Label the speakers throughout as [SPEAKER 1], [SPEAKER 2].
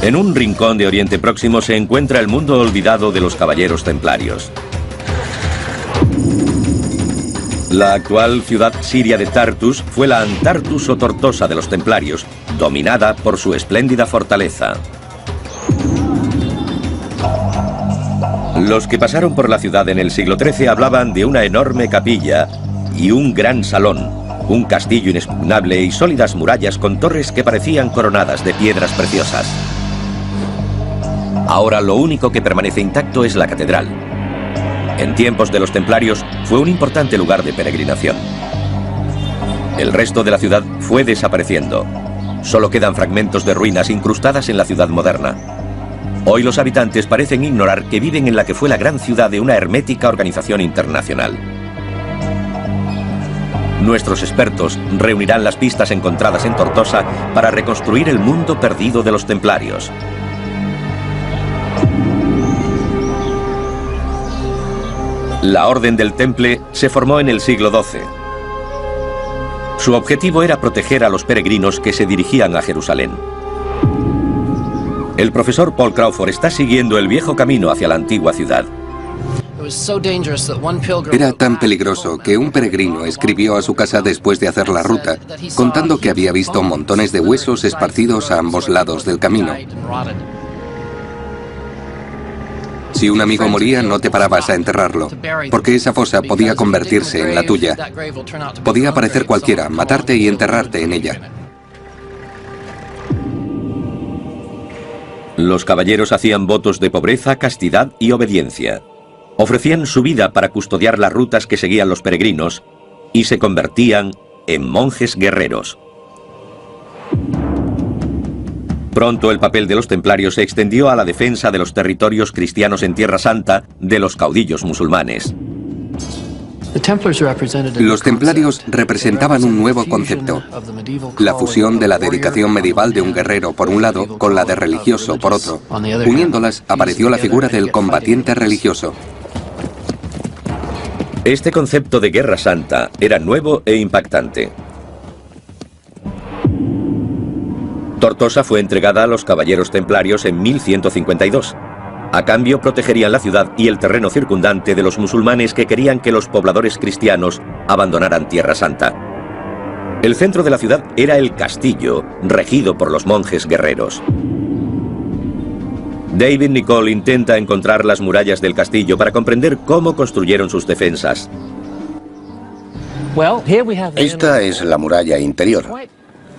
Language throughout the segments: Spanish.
[SPEAKER 1] En un rincón de Oriente Próximo se encuentra el mundo olvidado de los caballeros templarios. La actual ciudad siria de Tartus fue la Antartus o Tortosa de los templarios, dominada por su espléndida fortaleza. Los que pasaron por la ciudad en el siglo XIII hablaban de una enorme capilla y un gran salón, un castillo inexpugnable y sólidas murallas con torres que parecían coronadas de piedras preciosas. Ahora lo único que permanece intacto es la catedral. En tiempos de los templarios fue un importante lugar de peregrinación. El resto de la ciudad fue desapareciendo. Solo quedan fragmentos de ruinas incrustadas en la ciudad moderna. Hoy los habitantes parecen ignorar que viven en la que fue la gran ciudad de una hermética organización internacional. Nuestros expertos reunirán las pistas encontradas en Tortosa para reconstruir el mundo perdido de los templarios. La Orden del Temple se formó en el siglo XII. Su objetivo era proteger a los peregrinos que se dirigían a Jerusalén. El profesor Paul Crawford está siguiendo el viejo camino hacia la antigua ciudad.
[SPEAKER 2] Era tan peligroso que un peregrino escribió a su casa después de hacer la ruta, contando que había visto montones de huesos esparcidos a ambos lados del camino. Si un amigo moría, no te parabas a enterrarlo, porque esa fosa podía convertirse en la tuya. Podía aparecer cualquiera, matarte y enterrarte en ella.
[SPEAKER 1] Los caballeros hacían votos de pobreza, castidad y obediencia. Ofrecían su vida para custodiar las rutas que seguían los peregrinos y se convertían en monjes guerreros. Pronto el papel de los templarios se extendió a la defensa de los territorios cristianos en Tierra Santa de los caudillos musulmanes.
[SPEAKER 2] Los templarios representaban un nuevo concepto, la fusión de la dedicación medieval de un guerrero por un lado con la de religioso por otro. Uniéndolas apareció la figura del combatiente religioso.
[SPEAKER 1] Este concepto de Guerra Santa era nuevo e impactante. Tortosa fue entregada a los caballeros templarios en 1152. A cambio protegerían la ciudad y el terreno circundante de los musulmanes que querían que los pobladores cristianos abandonaran Tierra Santa. El centro de la ciudad era el castillo, regido por los monjes guerreros. David Nicol intenta encontrar las murallas del castillo para comprender cómo construyeron sus defensas.
[SPEAKER 3] Esta es la muralla interior.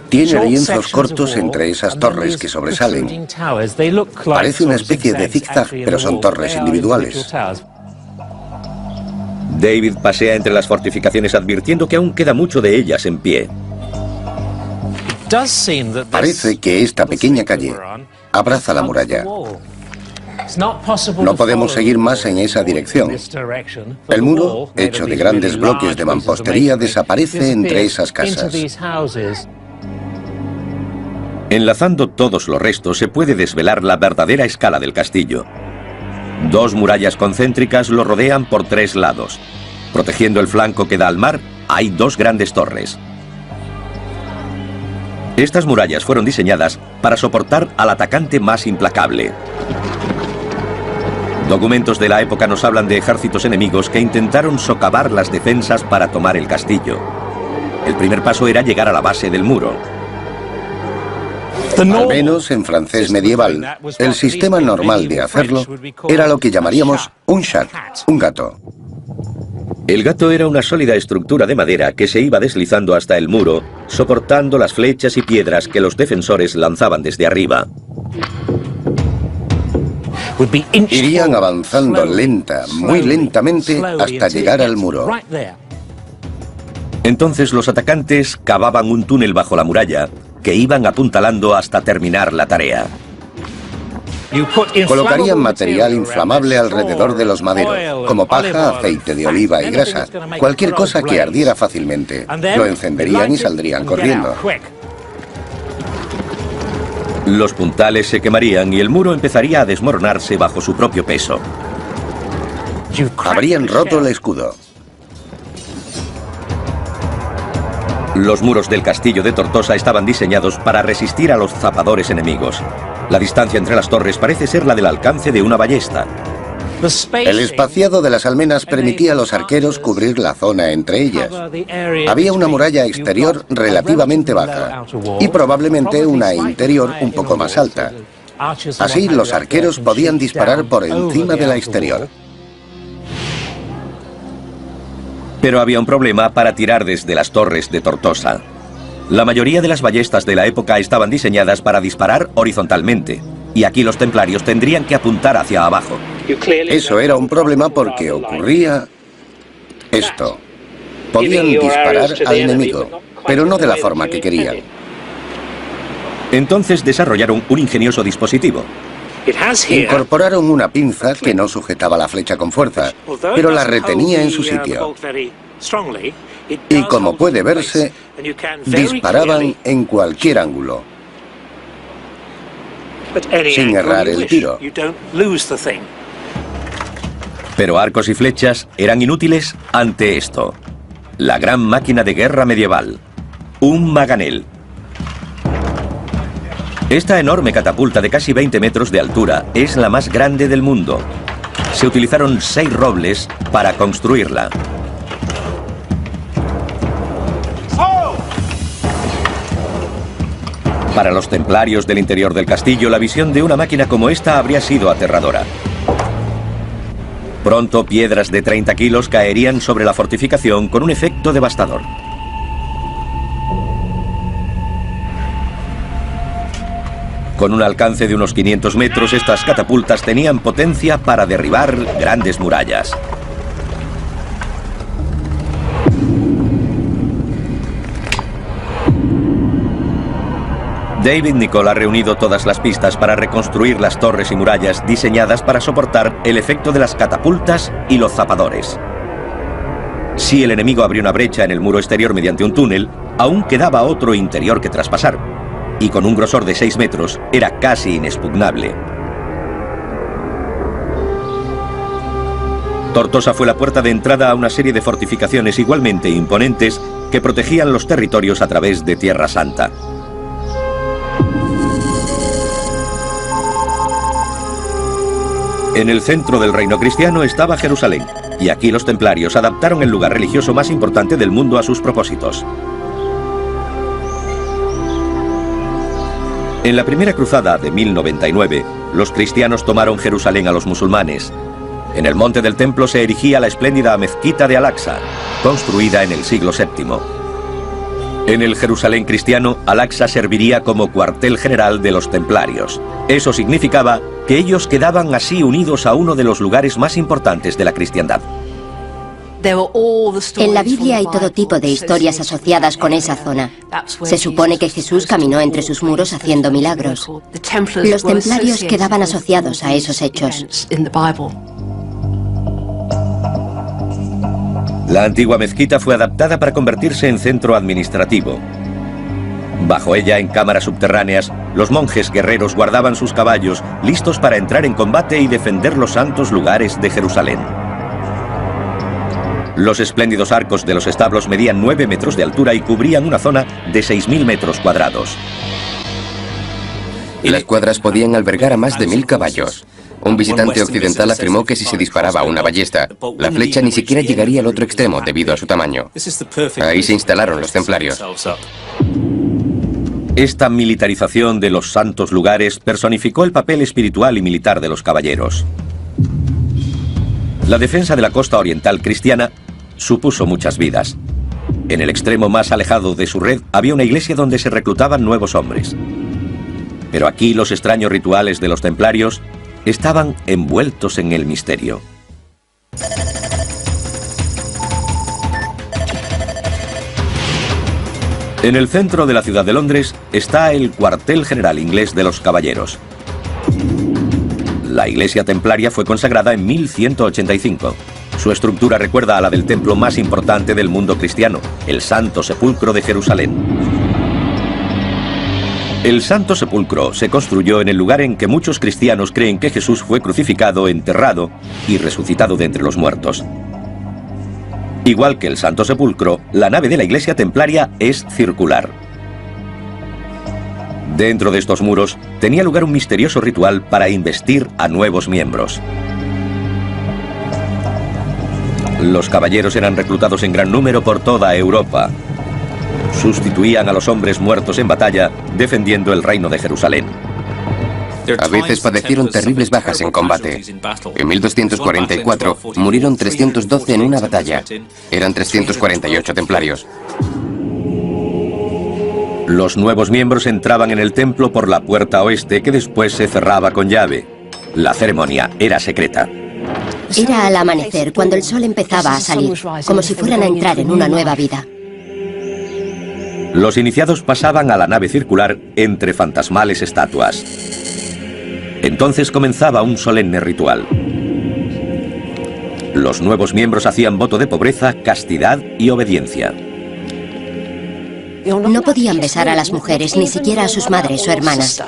[SPEAKER 3] Tiene lienzos cortos entre esas torres que sobresalen. Parece una especie de zigzag, pero son torres individuales.
[SPEAKER 1] David pasea entre las fortificaciones advirtiendo que aún queda mucho de ellas en pie.
[SPEAKER 3] Parece que esta pequeña calle abraza la muralla. No podemos seguir más en esa dirección. El muro, hecho de grandes bloques de mampostería, desaparece entre esas casas.
[SPEAKER 1] Enlazando todos los restos se puede desvelar la verdadera escala del castillo. Dos murallas concéntricas lo rodean por tres lados. Protegiendo el flanco que da al mar, hay dos grandes torres. Estas murallas fueron diseñadas para soportar al atacante más implacable. Documentos de la época nos hablan de ejércitos enemigos que intentaron socavar las defensas para tomar el castillo. El primer paso era llegar a la base del muro.
[SPEAKER 3] Al menos en francés medieval, el sistema normal de hacerlo era lo que llamaríamos un chat, un gato.
[SPEAKER 1] El gato era una sólida estructura de madera que se iba deslizando hasta el muro, soportando las flechas y piedras que los defensores lanzaban desde arriba.
[SPEAKER 3] Irían avanzando muy lentamente, hasta llegar al muro.
[SPEAKER 1] Entonces los atacantes cavaban un túnel bajo la muralla, que iban apuntalando hasta terminar la tarea.
[SPEAKER 3] Colocarían material inflamable alrededor de los maderos, como paja, aceite de oliva y grasa, cualquier cosa que ardiera fácilmente. Lo encenderían y saldrían corriendo.
[SPEAKER 1] Los puntales se quemarían y el muro empezaría a desmoronarse bajo su propio peso.
[SPEAKER 3] Habrían roto el escudo.
[SPEAKER 1] Los muros del castillo de Tortosa estaban diseñados para resistir a los zapadores enemigos. La distancia entre las torres parece ser la del alcance de una ballesta.
[SPEAKER 3] El espaciado de las almenas permitía a los arqueros cubrir la zona entre ellas. Había una muralla exterior relativamente baja y probablemente una interior un poco más alta. Así los arqueros podían disparar por encima de la exterior.
[SPEAKER 1] Pero había un problema para tirar desde las torres de Tortosa. La mayoría de las ballestas de la época estaban diseñadas para disparar horizontalmente, y aquí los templarios tendrían que apuntar hacia abajo.
[SPEAKER 3] Eso era un problema porque ocurría esto. Podían disparar al enemigo, pero no de la forma que querían.
[SPEAKER 1] Entonces desarrollaron un ingenioso dispositivo.
[SPEAKER 3] Incorporaron una pinza que no sujetaba la flecha con fuerza, pero la retenía en su sitio. Y como puede verse, disparaban en cualquier ángulo, sin errar el tiro.
[SPEAKER 1] Pero arcos y flechas eran inútiles ante esto. La gran máquina de guerra medieval. Un maganel. Esta enorme catapulta de casi 20 metros de altura es la más grande del mundo. Se utilizaron 6 robles para construirla. Para los templarios del interior del castillo, la visión de una máquina como esta habría sido aterradora. Pronto, piedras de 30 kilos caerían sobre la fortificación con un efecto devastador. Con un alcance de unos 500 metros, estas catapultas tenían potencia para derribar grandes murallas. David Nicholl ha reunido todas las pistas para reconstruir las torres y murallas diseñadas para soportar el efecto de las catapultas y los zapadores. Si el enemigo abrió una brecha en el muro exterior mediante un túnel, aún quedaba otro interior que traspasar, y con un grosor de 6 metros era casi inexpugnable. Tortosa fue la puerta de entrada a una serie de fortificaciones igualmente imponentes que protegían los territorios a través de Tierra Santa. En el centro del reino cristiano estaba Jerusalén, y aquí los templarios adaptaron el lugar religioso más importante del mundo a sus propósitos. En la primera cruzada de 1099, los cristianos tomaron Jerusalén a los musulmanes. En el monte del templo se erigía la espléndida mezquita de Al-Aqsa, construida en el siglo VII. En el Jerusalén cristiano, Al-Aqsa serviría como cuartel general de los templarios. Eso significaba que ellos quedaban así unidos a uno de los lugares más importantes de la cristiandad.
[SPEAKER 4] En la Biblia hay todo tipo de historias asociadas con esa zona. Se supone que Jesús caminó entre sus muros haciendo milagros. Los templarios quedaban asociados a esos hechos.
[SPEAKER 1] La antigua mezquita fue adaptada para convertirse en centro administrativo. Bajo ella, en cámaras subterráneas, los monjes guerreros guardaban sus caballos, listos para entrar en combate y defender los santos lugares de Jerusalén. Los espléndidos arcos de los establos medían 9 metros de altura y cubrían una zona de 6.000 metros cuadrados.
[SPEAKER 5] Las cuadras podían albergar a más de 1000 caballos. Un visitante occidental afirmó que si se disparaba una ballesta, la flecha ni siquiera llegaría al otro extremo debido a su tamaño. Ahí se instalaron los templarios.
[SPEAKER 1] Esta militarización de los santos lugares personificó el papel espiritual y militar de los caballeros. La defensa de la costa oriental cristiana supuso muchas vidas. En el extremo más alejado de su red había una iglesia donde se reclutaban nuevos hombres. Pero aquí los extraños rituales de los templarios estaban envueltos en el misterio. En el centro de la ciudad de Londres está el cuartel general inglés de los caballeros. La iglesia templaria fue consagrada en 1185. Su estructura recuerda a la del templo más importante del mundo cristiano, el Santo Sepulcro de Jerusalén. El Santo Sepulcro se construyó en el lugar en que muchos cristianos creen que Jesús fue crucificado, enterrado y resucitado de entre los muertos. Igual que el Santo Sepulcro, la nave de la iglesia templaria es circular. Dentro de estos muros tenía lugar un misterioso ritual para investir a nuevos miembros. Los caballeros eran reclutados en gran número por toda Europa. Sustituían a los hombres muertos en batalla, defendiendo el reino de Jerusalén.
[SPEAKER 5] A veces padecieron terribles bajas en combate. En 1244 murieron 312 en una batalla. Eran 348 templarios.
[SPEAKER 1] Los nuevos miembros entraban en el templo por la puerta oeste, que después se cerraba con llave. La ceremonia era secreta.
[SPEAKER 4] Era al amanecer, cuando el sol empezaba a salir, como si fueran a entrar en una nueva vida.
[SPEAKER 1] Los iniciados pasaban a la nave circular entre fantasmales estatuas. Entonces comenzaba un solemne ritual. Los nuevos miembros hacían voto de pobreza, castidad y obediencia.
[SPEAKER 4] No podían besar a las mujeres, ni siquiera a sus madres o hermanas.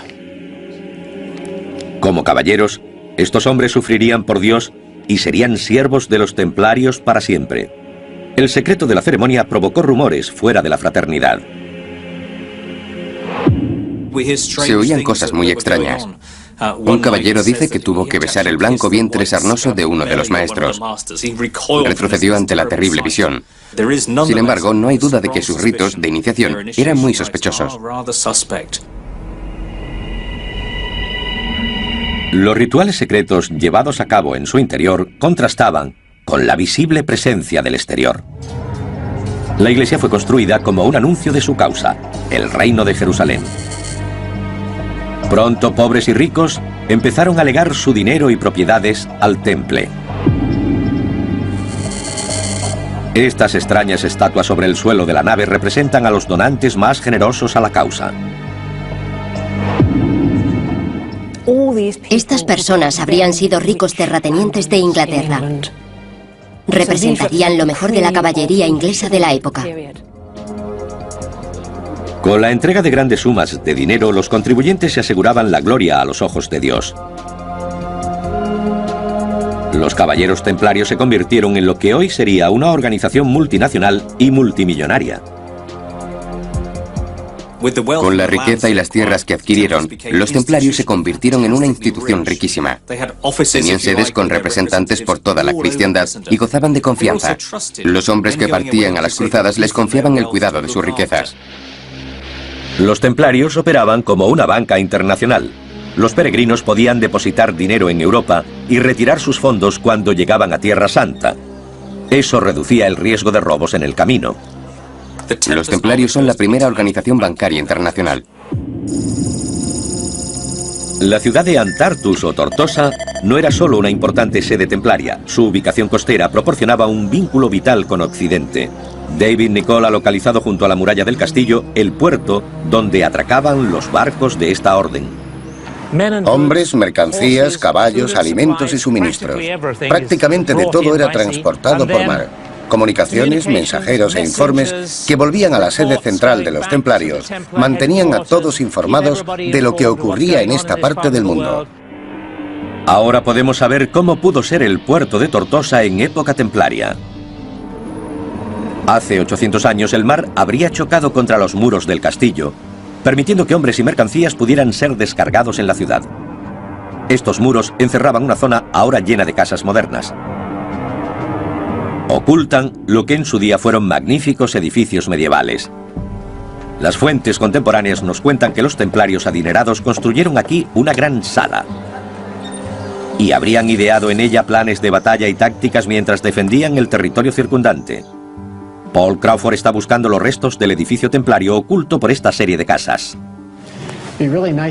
[SPEAKER 1] Como caballeros, estos hombres sufrirían por Dios y serían siervos de los templarios para siempre. El secreto de la ceremonia provocó rumores fuera de la fraternidad.
[SPEAKER 5] Se oían cosas muy extrañas. Un caballero dice que tuvo que besar el blanco vientre sarnoso de uno de los maestros. Retrocedió ante la terrible visión. Sin embargo, no hay duda de que sus ritos de iniciación eran muy sospechosos.
[SPEAKER 1] Los rituales secretos llevados a cabo en su interior contrastaban con la visible presencia del exterior. La iglesia fue construida como un anuncio de su causa, el reino de Jerusalén. Pronto pobres y ricos empezaron a legar su dinero y propiedades al temple. Estas extrañas estatuas sobre el suelo de la nave representan a los donantes más generosos a la causa.
[SPEAKER 4] Estas personas habrían sido ricos terratenientes de Inglaterra. Representarían lo mejor de la caballería inglesa de la época.
[SPEAKER 1] Con la entrega de grandes sumas de dinero, los contribuyentes se aseguraban la gloria a los ojos de Dios. Los caballeros templarios se convirtieron en lo que hoy sería una organización multinacional y multimillonaria.
[SPEAKER 5] Con la riqueza y las tierras que adquirieron, los templarios se convirtieron en una institución riquísima. Tenían sedes con representantes por toda la cristiandad y gozaban de confianza. Los hombres que partían a las cruzadas les confiaban el cuidado de sus riquezas.
[SPEAKER 1] Los templarios operaban como una banca internacional. Los peregrinos podían depositar dinero en Europa y retirar sus fondos cuando llegaban a Tierra Santa. Eso reducía el riesgo de robos en el camino.
[SPEAKER 5] Los templarios son la primera organización bancaria internacional.
[SPEAKER 1] La ciudad de Antartus o Tortosa no era solo una importante sede templaria. Su ubicación costera proporcionaba un vínculo vital con Occidente. David Nicol ha localizado junto a la muralla del castillo el puerto donde atracaban los barcos de esta orden.
[SPEAKER 3] Hombres, mercancías, caballos, alimentos y suministros. Prácticamente de todo era transportado por mar. Comunicaciones, mensajeros e informes que volvían a la sede central de los templarios mantenían a todos informados de lo que ocurría en esta parte del mundo.
[SPEAKER 1] Ahora podemos saber cómo pudo ser el puerto de Tortosa en época templaria. Hace 800 años el mar habría chocado contra los muros del castillo, permitiendo que hombres y mercancías pudieran ser descargados en la ciudad. Estos muros encerraban una zona ahora llena de casas modernas. Ocultan lo que en su día fueron magníficos edificios medievales. Las fuentes contemporáneas nos cuentan que los templarios adinerados construyeron aquí una gran sala y habrían ideado en ella planes de batalla y tácticas mientras defendían el territorio circundante. Paul Crawford está buscando los restos del edificio templario oculto por esta serie de casas.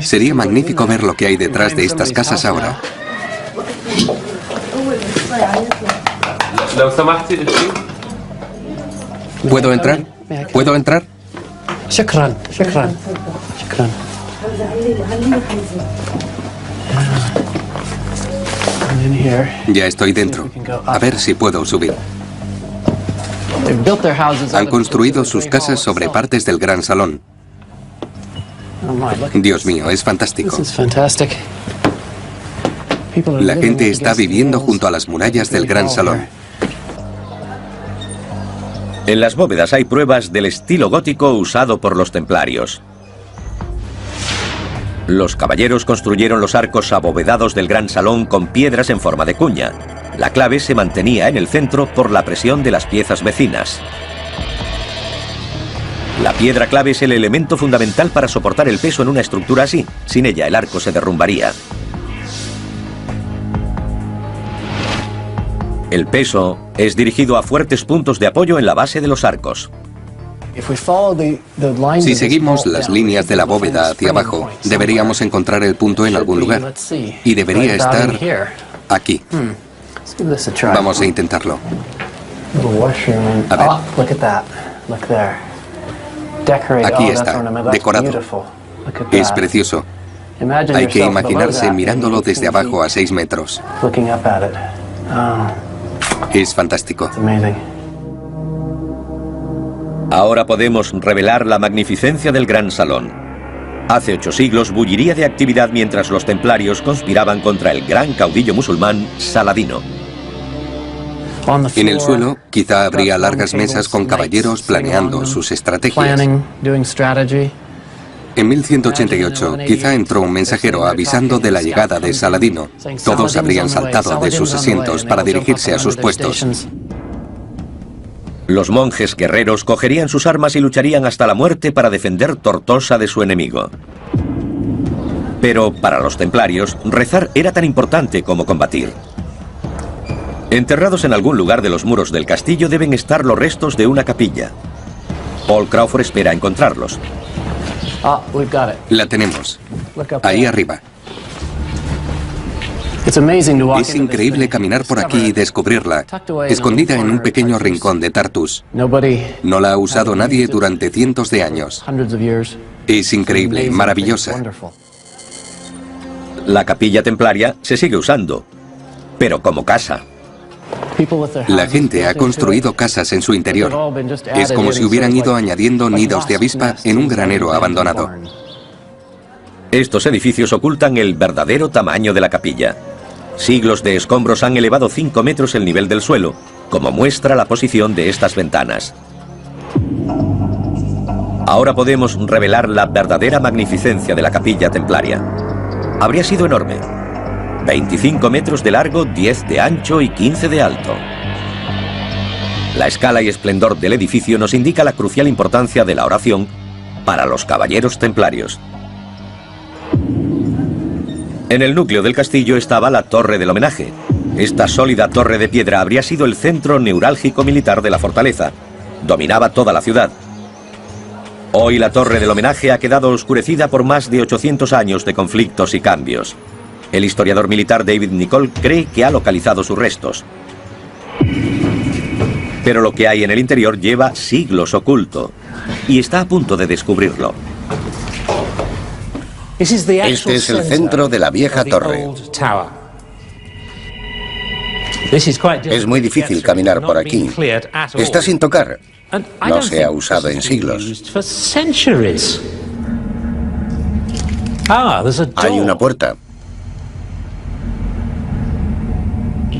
[SPEAKER 2] Sería magnífico ver lo que hay detrás de estas casas ahora. ¿Puedo entrar? ¿Puedo entrar?
[SPEAKER 6] شكرا شكرا شكرا.
[SPEAKER 2] Ya estoy dentro. A ver si puedo subir. Han construido sus casas sobre partes del gran salón. Dios mío, es fantástico. La gente está viviendo junto a las murallas del gran salón.
[SPEAKER 1] En las bóvedas hay pruebas del estilo gótico usado por los templarios. Los caballeros construyeron los arcos abovedados del gran salón con piedras en forma de cuña. La clave se mantenía en el centro por la presión de las piezas vecinas. La piedra clave es el elemento fundamental para soportar el peso en una estructura así. Sin ella, el arco se derrumbaría. El peso es dirigido a fuertes puntos de apoyo en la base de los arcos.
[SPEAKER 2] Si seguimos las líneas de la bóveda hacia abajo, deberíamos encontrar el punto en algún lugar. Y debería estar aquí. Vamos a intentarlo. A ver. Aquí está, decorado. Es precioso. Hay que imaginarse mirándolo desde abajo a 6 metros. Es fantástico.
[SPEAKER 1] Ahora podemos revelar la magnificencia del gran salón. Hace 8 siglos bulliría de actividad mientras los templarios conspiraban contra el gran caudillo musulmán Saladino.
[SPEAKER 2] En el suelo, quizá habría largas mesas con caballeros planeando sus estrategias. En 1188, quizá entró un mensajero avisando de la llegada de Saladino. Todos habrían saltado de sus asientos para dirigirse a sus puestos.
[SPEAKER 1] Los monjes guerreros cogerían sus armas y lucharían hasta la muerte para defender Tortosa de su enemigo. Pero para los templarios, rezar era tan importante como combatir. Enterrados en algún lugar de los muros del castillo deben estar los restos de una capilla. Paul Crawford espera encontrarlos.
[SPEAKER 2] La tenemos. Ahí arriba. Es increíble caminar por aquí y descubrirla, escondida en un pequeño rincón de Tartus. No la ha usado nadie durante cientos de años. Es increíble, maravillosa.
[SPEAKER 1] La capilla templaria se sigue usando, pero como casa.
[SPEAKER 2] La gente ha construido casas en su interior. Es como si hubieran ido añadiendo nidos de avispa en un granero abandonado.
[SPEAKER 1] Estos edificios ocultan el verdadero tamaño de la capilla. Siglos de escombros han elevado 5 metros el nivel del suelo, como muestra la posición de estas ventanas. Ahora podemos revelar la verdadera magnificencia de la capilla templaria. Habría sido enorme. 25 metros de largo, 10 de ancho y 15 de alto. La escala y esplendor del edificio nos indica la crucial importancia de la oración para los caballeros templarios. En el núcleo del castillo estaba la Torre del Homenaje. Esta sólida torre de piedra habría sido el centro neurálgico militar de la fortaleza. Dominaba toda la ciudad. Hoy la Torre del Homenaje ha quedado oscurecida por más de 800 años de conflictos y cambios. El historiador militar David Nicholl cree que ha localizado sus restos. Pero lo que hay en el interior lleva siglos oculto y está a punto de descubrirlo.
[SPEAKER 3] Este es el centro de la vieja torre. Es muy difícil caminar por aquí. Está sin tocar. No se ha usado en siglos. Hay una puerta.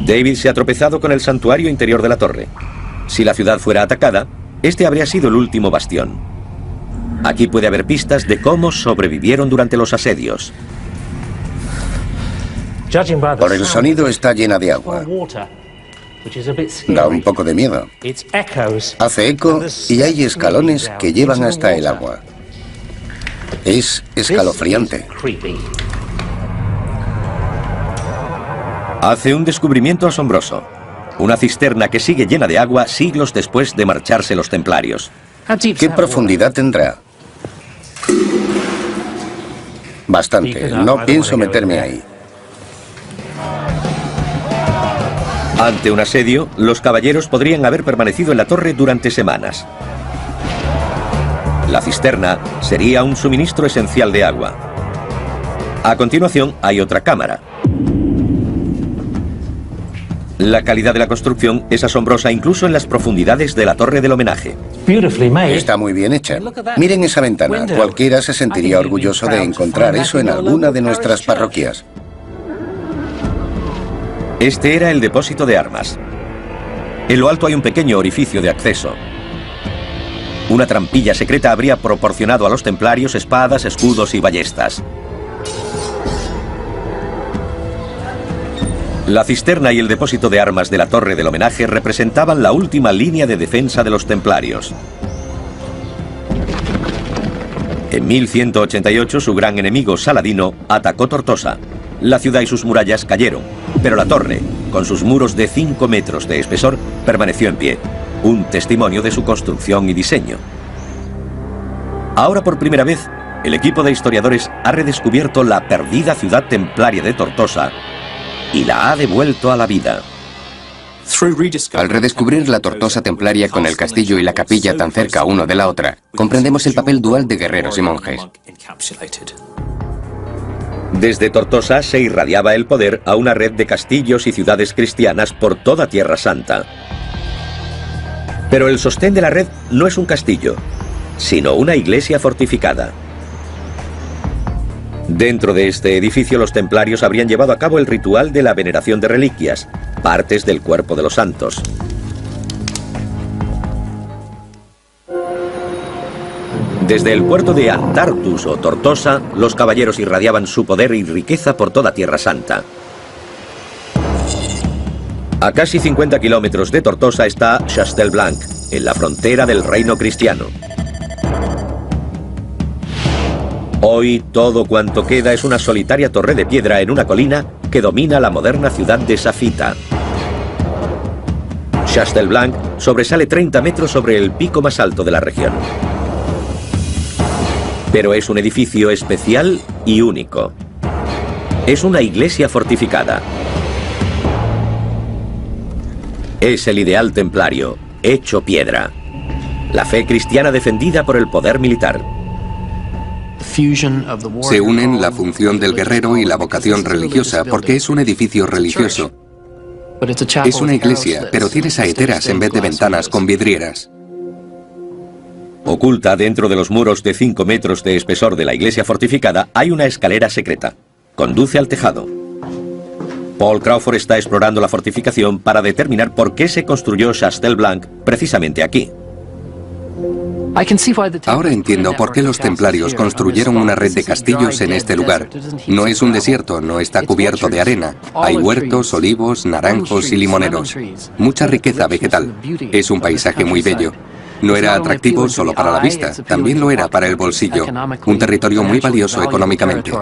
[SPEAKER 1] David se ha tropezado con el santuario interior de la torre. Si la ciudad fuera atacada, este habría sido el último bastión. Aquí puede haber pistas de cómo sobrevivieron durante los asedios.
[SPEAKER 3] Por el sonido está llena de agua. Da un poco de miedo. Hace eco y hay escalones que llevan hasta el agua. Es escalofriante.
[SPEAKER 1] Hace un descubrimiento asombroso. Una cisterna que sigue llena de agua siglos después de marcharse los templarios.
[SPEAKER 3] ¿Qué profundidad tendrá? Bastante. No pienso meterme ahí.
[SPEAKER 1] Ante un asedio, los caballeros podrían haber permanecido en la torre durante semanas. La cisterna sería un suministro esencial de agua. A continuación, hay otra cámara. La calidad de la construcción es asombrosa incluso en las profundidades de la Torre del Homenaje.
[SPEAKER 3] Está muy bien hecha. Miren esa ventana. Cualquiera se sentiría orgulloso de encontrar eso en alguna de nuestras parroquias.
[SPEAKER 1] Este era el depósito de armas. En lo alto hay un pequeño orificio de acceso. Una trampilla secreta habría proporcionado a los templarios espadas, escudos y ballestas. La cisterna y el depósito de armas de la torre del homenaje representaban la última línea de defensa de los templarios. En 1188 su gran enemigo Saladino atacó Tortosa. La ciudad y sus murallas cayeron, pero la torre, con sus muros de 5 metros de espesor, permaneció en pie, un testimonio de su construcción y diseño. Ahora por primera vez, el equipo de historiadores ha redescubierto la perdida ciudad templaria de Tortosa y la ha devuelto a la vida.
[SPEAKER 5] Al redescubrir la Tortosa templaria con el castillo y la capilla tan cerca uno de la otra, comprendemos el papel dual de guerreros y monjes.
[SPEAKER 1] Desde Tortosa se irradiaba el poder a una red de castillos y ciudades cristianas por toda Tierra Santa. Pero el sostén de la red no es un castillo, sino una iglesia fortificada. Dentro de este edificio los templarios habrían llevado a cabo el ritual de la veneración de reliquias, partes del cuerpo de los santos. Desde el puerto de Antartus o Tortosa, los caballeros irradiaban su poder y riqueza por toda Tierra Santa. A casi 50 kilómetros de Tortosa está Chastelblanc, en la frontera del reino cristiano. Hoy todo cuanto queda es una solitaria torre de piedra en una colina que domina la moderna ciudad de Safita. Chastelblanc sobresale 30 metros sobre el pico más alto de la región. Pero es un edificio especial y único. Es una iglesia fortificada. Es el ideal templario, hecho piedra. La fe cristiana defendida por el poder militar.
[SPEAKER 2] Se unen la función del guerrero y la vocación religiosa porque es un edificio religioso. Es una iglesia, pero tiene saeteras en vez de ventanas con vidrieras.
[SPEAKER 1] Oculta dentro de los muros de 5 metros de espesor de la iglesia fortificada hay una escalera secreta. Conduce al tejado. Paul Crawford está explorando la fortificación para determinar por qué se construyó Chastelblanc precisamente aquí.
[SPEAKER 2] Ahora entiendo por qué los templarios construyeron una red de castillos en este lugar. No es un desierto, no está cubierto de arena. Hay huertos, olivos, naranjos y limoneros. Mucha riqueza vegetal. Es un paisaje muy bello. No era atractivo solo para la vista, también lo era para el bolsillo. Un territorio muy valioso económicamente.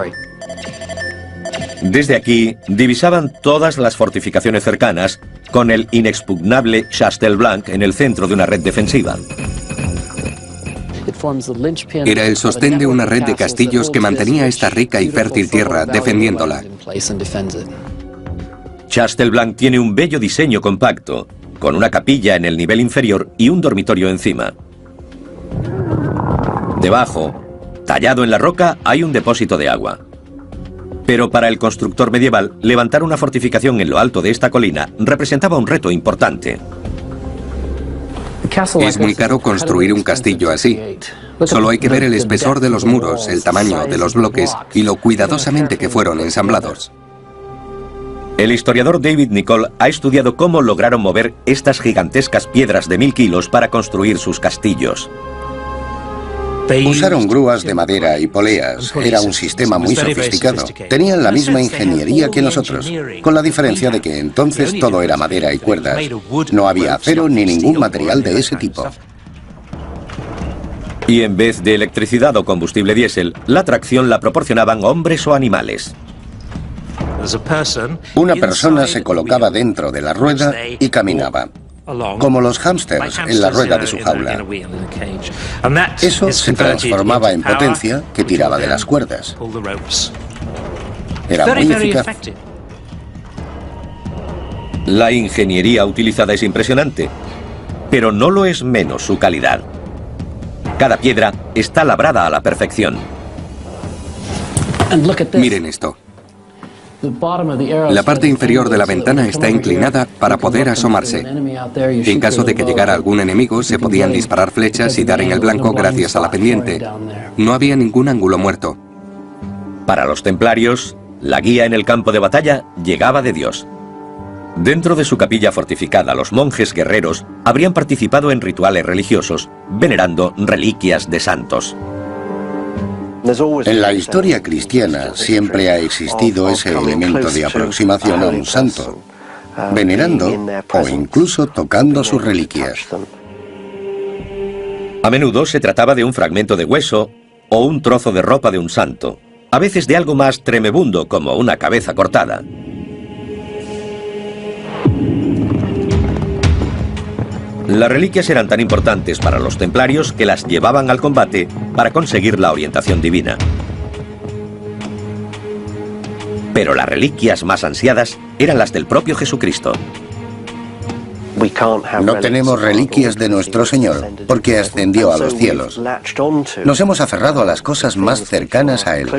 [SPEAKER 1] Desde aquí divisaban todas las fortificaciones cercanas, con el inexpugnable Chastelblanc en el centro de una red defensiva.
[SPEAKER 2] Era el sostén de una red de castillos que mantenía esta rica y fértil tierra, defendiéndola.
[SPEAKER 1] Chastelblanc tiene un bello diseño compacto, con una capilla en el nivel inferior y un dormitorio encima. Debajo, tallado en la roca, hay un depósito de agua. Pero para el constructor medieval, levantar una fortificación en lo alto de esta colina representaba un reto importante.
[SPEAKER 2] Es muy caro construir un castillo así. Solo hay que ver el espesor de los muros, el tamaño de los bloques y lo cuidadosamente que fueron ensamblados.
[SPEAKER 1] El historiador David Nicol ha estudiado cómo lograron mover estas gigantescas piedras de 1000 kilos para construir sus castillos.
[SPEAKER 3] Usaron grúas de madera y poleas. Era un sistema muy sofisticado. Tenían la misma ingeniería que nosotros, con la diferencia de que entonces todo era madera y cuerdas. No había acero ni ningún material de ese tipo.
[SPEAKER 1] Y en vez de electricidad o combustible diésel, la tracción la proporcionaban hombres o animales.
[SPEAKER 3] Una persona se colocaba dentro de la rueda y caminaba, como los hámsters en la rueda de su jaula. Eso se transformaba en potencia que tiraba de las cuerdas. Era muy eficaz.
[SPEAKER 1] La ingeniería utilizada es impresionante, pero no lo es menos su calidad. Cada piedra está labrada a la perfección.
[SPEAKER 2] Miren esto. La parte inferior de la ventana está inclinada para poder asomarse. En caso de que llegara algún enemigo, se podían disparar flechas y dar en el blanco gracias a la pendiente. No había ningún ángulo muerto.
[SPEAKER 1] Para los templarios, la guía en el campo de batalla llegaba de Dios. Dentro de su capilla fortificada, los monjes guerreros habrían participado en rituales religiosos, venerando reliquias de santos.
[SPEAKER 3] En la historia cristiana siempre ha existido ese elemento de aproximación a un santo, venerando o incluso tocando sus reliquias.
[SPEAKER 1] A menudo se trataba de un fragmento de hueso o un trozo de ropa de un santo, a veces de algo más tremebundo como una cabeza cortada. Las reliquias eran tan importantes para los templarios que las llevaban al combate para conseguir la orientación divina. Pero las reliquias más ansiadas eran las del propio Jesucristo.
[SPEAKER 3] No tenemos reliquias de nuestro Señor, porque ascendió a los cielos. Nos hemos aferrado a las cosas más cercanas a Él.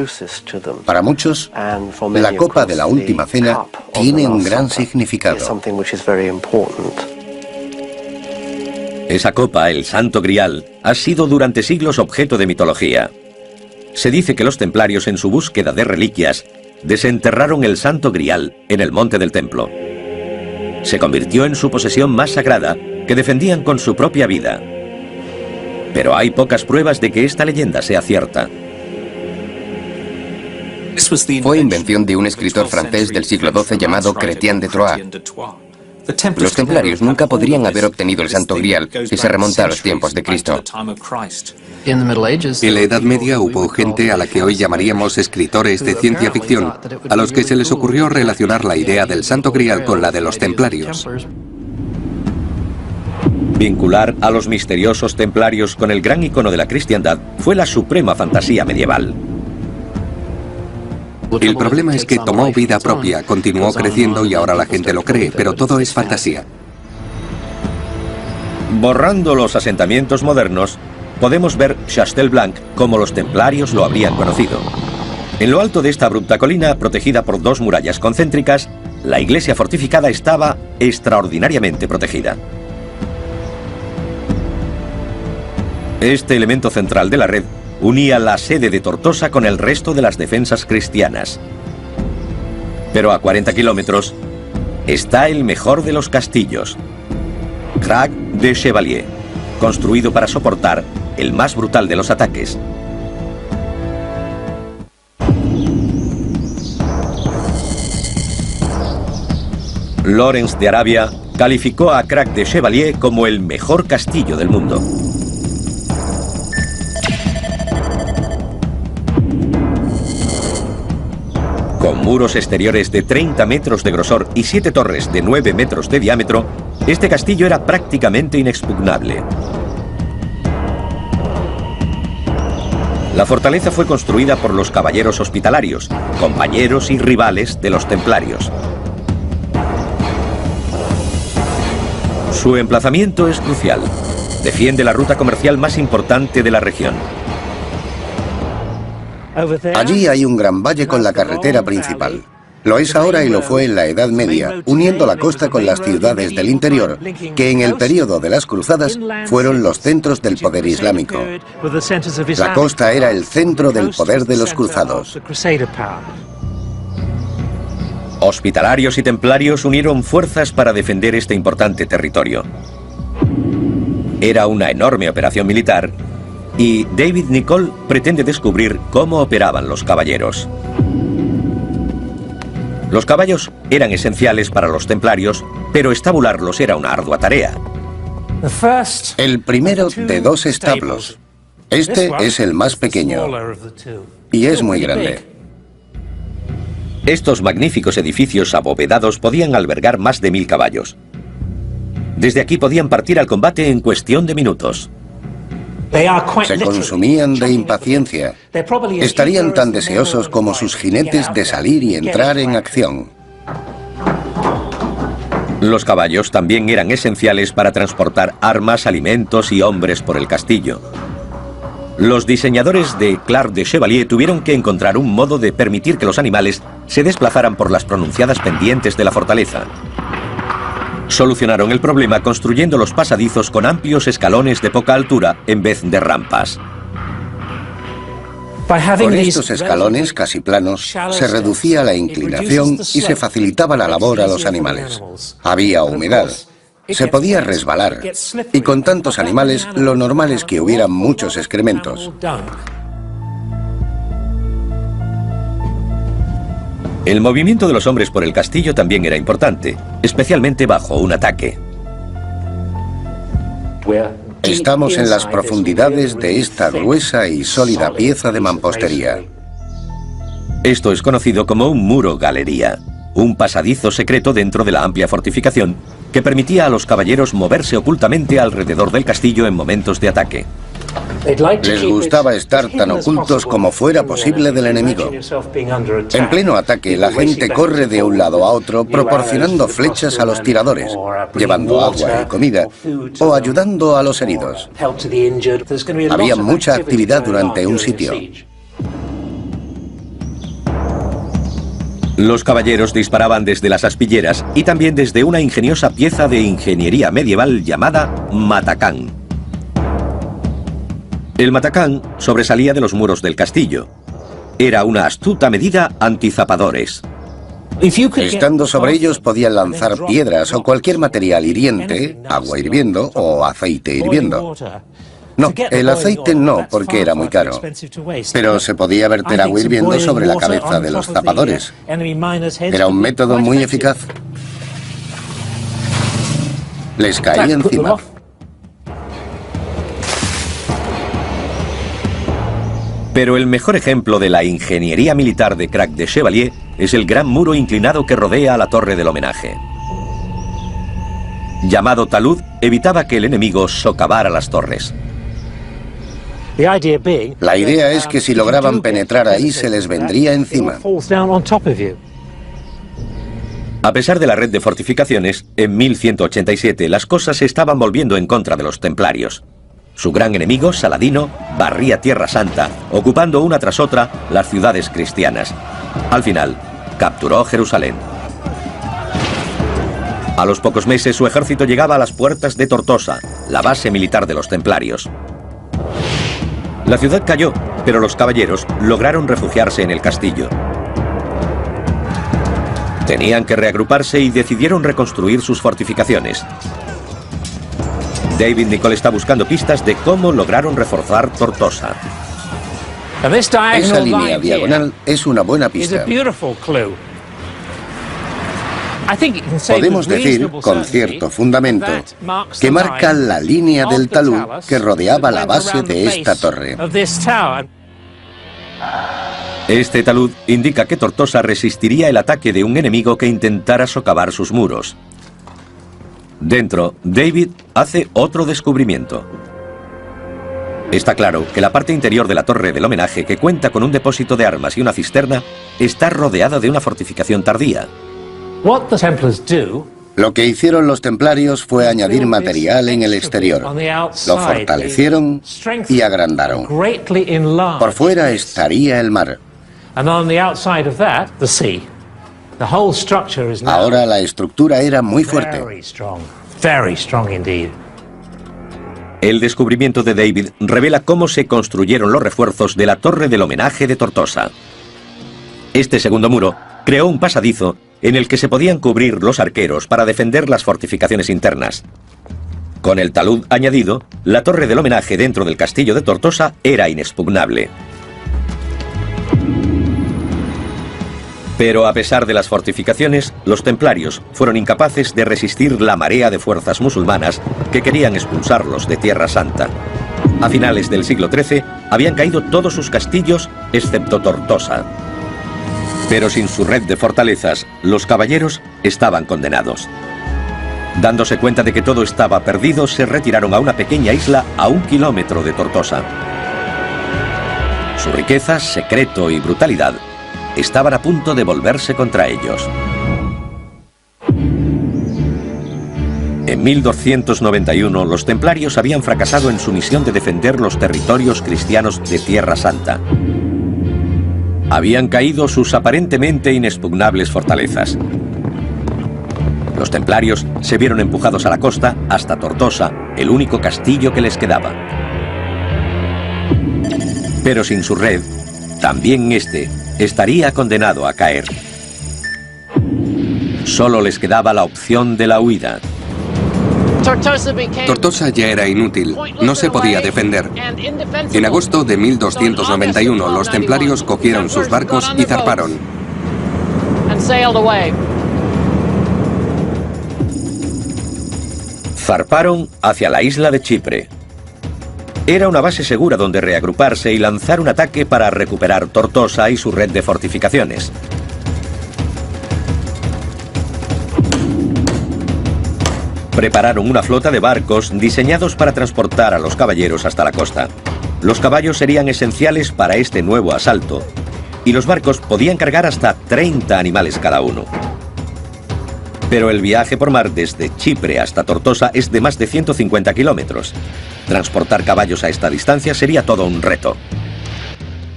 [SPEAKER 3] Para muchos, la copa de la última cena tiene un gran significado.
[SPEAKER 1] Esa copa, el Santo Grial, ha sido durante siglos objeto de mitología. Se dice que los templarios, en su búsqueda de reliquias, desenterraron el Santo Grial en el monte del templo. Se convirtió en su posesión más sagrada, que defendían con su propia vida. Pero hay pocas pruebas de que esta leyenda sea cierta.
[SPEAKER 5] Fue invención de un escritor francés del siglo XII llamado Chrétien de Troyes. Los templarios nunca podrían haber obtenido el Santo Grial si se remonta a los tiempos de Cristo.
[SPEAKER 2] En la Edad Media hubo gente a la que hoy llamaríamos escritores de ciencia ficción, a los que se les ocurrió relacionar la idea del Santo Grial con la de los templarios.
[SPEAKER 1] Vincular a los misteriosos templarios con el gran icono de la cristiandad fue la suprema fantasía medieval.
[SPEAKER 2] El problema es que tomó vida propia, continuó creciendo y ahora la gente lo cree, pero todo es fantasía.
[SPEAKER 1] Borrando los asentamientos modernos, podemos ver Chastelblanc como los templarios lo habrían conocido. En lo alto de esta abrupta colina, protegida por dos murallas concéntricas, la iglesia fortificada estaba extraordinariamente protegida. Este elemento central de la red unía la sede de Tortosa con el resto de las defensas cristianas. Pero a 40 kilómetros está el mejor de los castillos, Crac de Chevalier, construido para soportar el más brutal de los ataques. Lawrence de Arabia calificó a Crac de Chevalier como el mejor castillo del mundo. Con muros exteriores de 30 metros de grosor y 7 torres de 9 metros de diámetro, este castillo era prácticamente inexpugnable. La fortaleza fue construida por los caballeros hospitalarios, compañeros y rivales de los templarios. Su emplazamiento es crucial. Defiende la ruta comercial más importante de la región.
[SPEAKER 3] Allí hay un gran valle con la carretera principal. Lo es ahora y lo fue en la Edad Media, uniendo la costa con las ciudades del interior, que en el período de las cruzadas fueron los centros del poder islámico. La costa era el centro del poder de los cruzados.
[SPEAKER 1] Hospitalarios y templarios unieron fuerzas para defender este importante territorio. Era una enorme operación militar y David Nicholl pretende descubrir cómo operaban los caballeros. Los caballos eran esenciales para los templarios, pero estabularlos era una ardua tarea.
[SPEAKER 3] El primero de dos establos. Este es el más pequeño y es muy grande.
[SPEAKER 1] Estos magníficos edificios abovedados podían albergar más de 1000 caballos. Desde aquí podían partir al combate en cuestión de minutos.
[SPEAKER 3] Se consumían de impaciencia. Estarían tan deseosos como sus jinetes de salir y entrar en acción.
[SPEAKER 1] Los caballos también eran esenciales para transportar armas, alimentos y hombres por el castillo. Los diseñadores de Clark de Chevalier tuvieron que encontrar un modo de permitir que los animales se desplazaran por las pronunciadas pendientes de la fortaleza. Solucionaron el problema construyendo los pasadizos con amplios escalones de poca altura en vez de rampas.
[SPEAKER 3] Con estos escalones casi planos, se reducía la inclinación y se facilitaba la labor a los animales. Había humedad, se podía resbalar, y con tantos animales lo normal es que hubieran muchos excrementos.
[SPEAKER 1] El movimiento de los hombres por el castillo también era importante, especialmente bajo un ataque.
[SPEAKER 3] Estamos en las profundidades de esta gruesa y sólida pieza de mampostería.
[SPEAKER 1] Esto es conocido como un muro-galería, un pasadizo secreto dentro de la amplia fortificación que permitía a los caballeros moverse ocultamente alrededor del castillo en momentos de ataque.
[SPEAKER 3] Les gustaba estar tan ocultos como fuera posible del enemigo. En pleno ataque, la gente corre de un lado a otro proporcionando flechas a los tiradores, llevando agua y comida o ayudando a los heridos. Había mucha actividad durante un sitio.
[SPEAKER 1] Los caballeros disparaban desde las aspilleras y también desde una ingeniosa pieza de ingeniería medieval llamada matacán. El matacán sobresalía de los muros del castillo. Era una astuta medida antizapadores.
[SPEAKER 3] Estando sobre ellos podían lanzar piedras o cualquier material hiriente, agua hirviendo o aceite hirviendo. No, el aceite no, porque era muy caro. Pero se podía verter agua hirviendo sobre la cabeza de los zapadores. Era un método muy eficaz. Les caía encima.
[SPEAKER 1] Pero el mejor ejemplo de la ingeniería militar de Crac de Chevalier es el gran muro inclinado que rodea a la torre del homenaje. Llamado talud, evitaba que el enemigo socavara las torres.
[SPEAKER 3] La idea es que si lograban penetrar ahí se les vendría encima.
[SPEAKER 1] A pesar de la red de fortificaciones, en 1187 las cosas se estaban volviendo en contra de los templarios. Su gran enemigo, Saladino, barría Tierra Santa, ocupando una tras otra las ciudades cristianas. Al final, capturó Jerusalén. A los pocos meses su ejército llegaba a las puertas de Tortosa, la base militar de los templarios. La ciudad cayó, pero los caballeros lograron refugiarse en el castillo. Tenían que reagruparse y decidieron reconstruir sus fortificaciones. David Nicol está buscando pistas de cómo lograron reforzar Tortosa.
[SPEAKER 3] Esa línea diagonal es una buena pista. Podemos decir, con cierto fundamento, que marca la línea del talud que rodeaba la base de esta torre.
[SPEAKER 1] Este talud indica que Tortosa resistiría el ataque de un enemigo que intentara socavar sus muros. Dentro, David hace otro descubrimiento. Está claro que la parte interior de la torre del homenaje, que cuenta con un depósito de armas y una cisterna, está rodeada de una fortificación tardía.
[SPEAKER 3] Lo que hicieron los templarios fue añadir material en el exterior. Lo fortalecieron y agrandaron. Por fuera estaría el mar. Ahora la estructura era muy fuerte.
[SPEAKER 1] El descubrimiento de David revela cómo se construyeron los refuerzos de la torre del homenaje de Tortosa. Este segundo muro creó un pasadizo en el que se podían cubrir los arqueros para defender las fortificaciones internas. Con el talud añadido, la torre del homenaje dentro del castillo de Tortosa era inexpugnable. Pero a pesar de las fortificaciones, los templarios fueron incapaces de resistir la marea de fuerzas musulmanas que querían expulsarlos de Tierra Santa. A finales del siglo XIII habían caído todos sus castillos excepto Tortosa. Pero sin su red de fortalezas, los caballeros estaban condenados. Dándose cuenta de que todo estaba perdido, se retiraron a una pequeña isla a 1 kilómetro de Tortosa. Su riqueza, secreto y brutalidad estaban a punto de volverse contra ellos. En 1291, los templarios habían fracasado en su misión de defender los territorios cristianos de Tierra Santa. Habían caído sus aparentemente inexpugnables fortalezas. Los templarios se vieron empujados a la costa hasta Tortosa, el único castillo que les quedaba. Pero sin su red, también este estaría condenado a caer. Solo les quedaba la opción de la huida.
[SPEAKER 2] Tortosa ya era inútil, no se podía defender. En agosto de 1291 los templarios cogieron sus barcos y zarparon.
[SPEAKER 1] Zarparon hacia la isla de Chipre. Era una base segura donde reagruparse y lanzar un ataque para recuperar Tortosa y su red de fortificaciones. Prepararon una flota de barcos diseñados para transportar a los caballeros hasta la costa. Los caballos serían esenciales para este nuevo asalto, y los barcos podían cargar hasta 30 animales cada uno. Pero el viaje por mar desde Chipre hasta Tortosa es de más de 150 kilómetros. Transportar caballos a esta distancia sería todo un reto.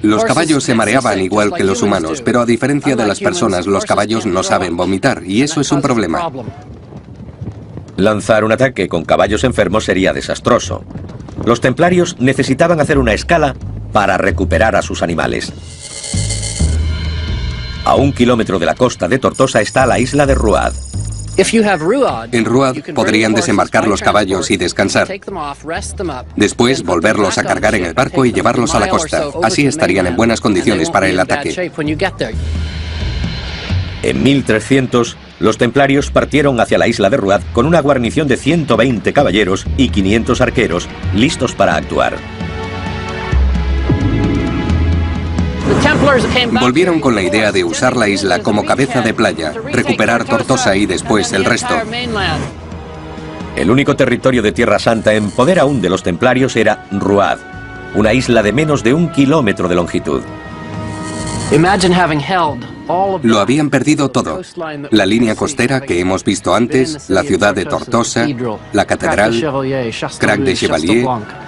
[SPEAKER 2] Los caballos se mareaban igual que los humanos, pero a diferencia de las personas, los caballos no saben vomitar, y eso es un problema.
[SPEAKER 1] Lanzar un ataque con caballos enfermos sería desastroso. Los templarios necesitaban hacer una escala para recuperar a sus animales. A 1 kilómetro de la costa de Tortosa está la isla de Ruad.
[SPEAKER 2] En Ruad podrían desembarcar los caballos y descansar. Después volverlos a cargar en el barco y llevarlos a la costa. Así estarían en buenas condiciones para el ataque.
[SPEAKER 1] En 1300, los templarios partieron hacia la isla de Ruad con una guarnición de 120 caballeros y 500 arqueros listos para actuar.
[SPEAKER 2] Volvieron con la idea de usar la isla como cabeza de playa, recuperar Tortosa y después el resto.
[SPEAKER 1] El único territorio de Tierra Santa en poder aún de los templarios era Ruad, una isla de menos de 1 kilómetro de longitud.
[SPEAKER 2] Lo habían perdido todo. La línea costera que hemos visto antes, la ciudad de Tortosa, la catedral, Crac de Chevalier,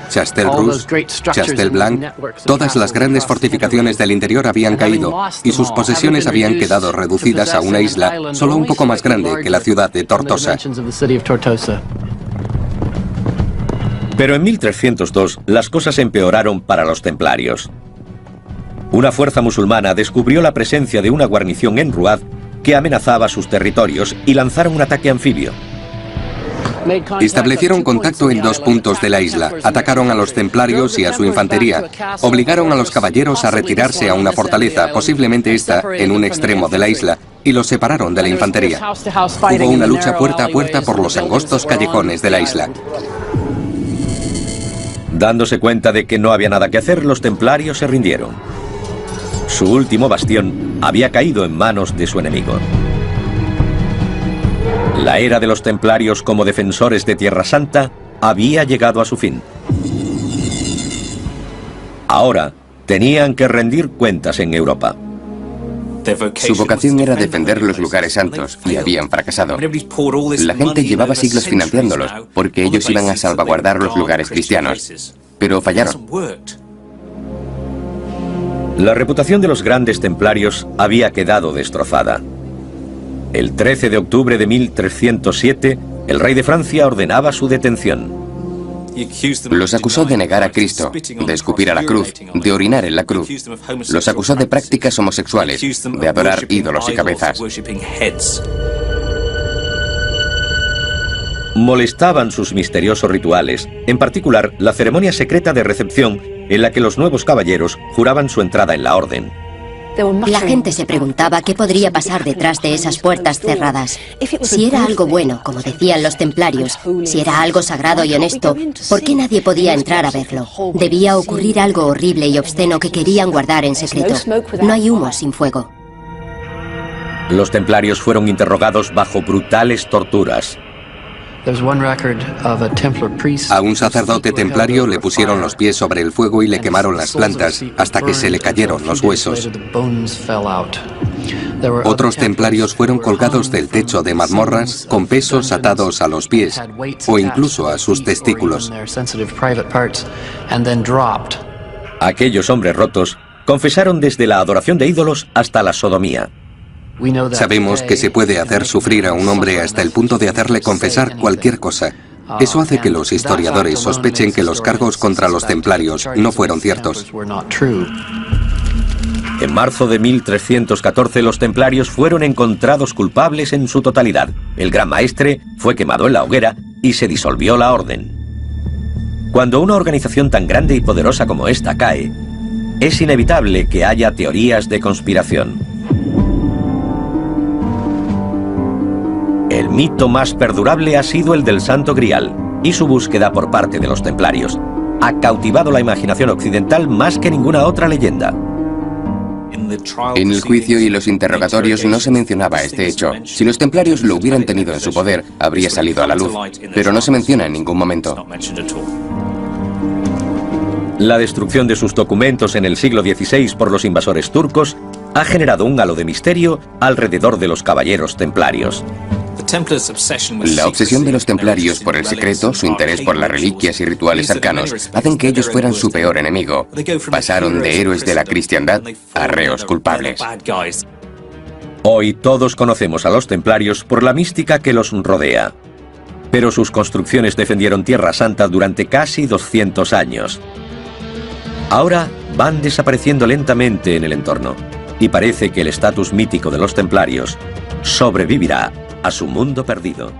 [SPEAKER 2] Chastel-Rouge, Chastel-Blanc, todas las grandes fortificaciones del interior habían caído y sus posesiones habían quedado reducidas a una isla solo un poco más grande que la ciudad de Tortosa.
[SPEAKER 1] Pero en 1302 las cosas empeoraron para los templarios. Una fuerza musulmana descubrió la presencia de una guarnición en Ruad que amenazaba sus territorios y lanzaron un ataque anfibio.
[SPEAKER 2] Establecieron contacto en 2 puntos de la isla, atacaron a los templarios y a su infantería, obligaron a los caballeros a retirarse a una fortaleza, posiblemente esta en un extremo de la isla, y los separaron de la infantería. Hubo una lucha puerta a puerta por los angostos callejones de la isla.
[SPEAKER 1] Dándose cuenta de que no había nada que hacer, los templarios se rindieron. Su último bastión había caído en manos de su enemigo. La era de los templarios como defensores de Tierra Santa había llegado a su fin. Ahora tenían que rendir cuentas en Europa.
[SPEAKER 5] Su vocación era defender los lugares santos y habían fracasado. La gente llevaba siglos financiándolos porque ellos iban a salvaguardar los lugares cristianos, pero fallaron.
[SPEAKER 1] La reputación de los grandes templarios había quedado destrozada. El 13 de octubre de 1307, el rey de Francia ordenaba su detención.
[SPEAKER 5] Los acusó de negar a Cristo, de escupir a la cruz, de orinar en la cruz. Los acusó de prácticas homosexuales, de adorar ídolos y cabezas.
[SPEAKER 1] Molestaban sus misteriosos rituales, en particular la ceremonia secreta de recepción en la que los nuevos caballeros juraban su entrada en la orden.
[SPEAKER 4] La gente se preguntaba qué podría pasar detrás de esas puertas cerradas. Si era algo bueno, como decían los templarios, si era algo sagrado y honesto, ¿por qué nadie podía entrar a verlo? Debía ocurrir algo horrible y obsceno que querían guardar en secreto. No hay humo sin fuego.
[SPEAKER 1] Los templarios fueron interrogados bajo brutales torturas.
[SPEAKER 2] A un sacerdote templario le pusieron los pies sobre el fuego y le quemaron las plantas hasta que se le cayeron los huesos. Otros templarios fueron colgados del techo de mazmorras con pesos atados a los pies o incluso a sus testículos.
[SPEAKER 1] Aquellos hombres rotos confesaron desde la adoración de ídolos hasta la sodomía.
[SPEAKER 2] Sabemos que se puede hacer sufrir a un hombre hasta el punto de hacerle confesar cualquier cosa. Eso hace que los historiadores sospechen que los cargos contra los templarios no fueron ciertos.
[SPEAKER 1] En marzo de 1314 los templarios fueron encontrados culpables en su totalidad. El gran maestre fue quemado en la hoguera y se disolvió la orden. Cuando una organización tan grande y poderosa como esta cae, es inevitable que haya teorías de conspiración. mito más perdurable ha sido el del Santo Grial, y su búsqueda por parte de los templarios ha cautivado la imaginación occidental más que ninguna otra leyenda.
[SPEAKER 5] En el juicio y los interrogatorios no se mencionaba este hecho. Si los templarios lo hubieran tenido en su poder, habría salido a la luz, pero no se menciona en ningún momento.
[SPEAKER 1] La destrucción de sus documentos en el siglo XVI por los invasores turcos ha generado un halo de misterio alrededor de los caballeros templarios.
[SPEAKER 5] La obsesión de los templarios por el secreto, su interés por las reliquias y rituales arcanos, hacen que ellos fueran su peor enemigo. Pasaron de héroes de la cristiandad a reos culpables.
[SPEAKER 1] Hoy todos conocemos a los templarios por la mística que los rodea. Pero sus construcciones defendieron Tierra Santa durante casi 200 años. Ahora van desapareciendo lentamente en el entorno, y parece que el estatus mítico de los templarios sobrevivirá a su mundo perdido.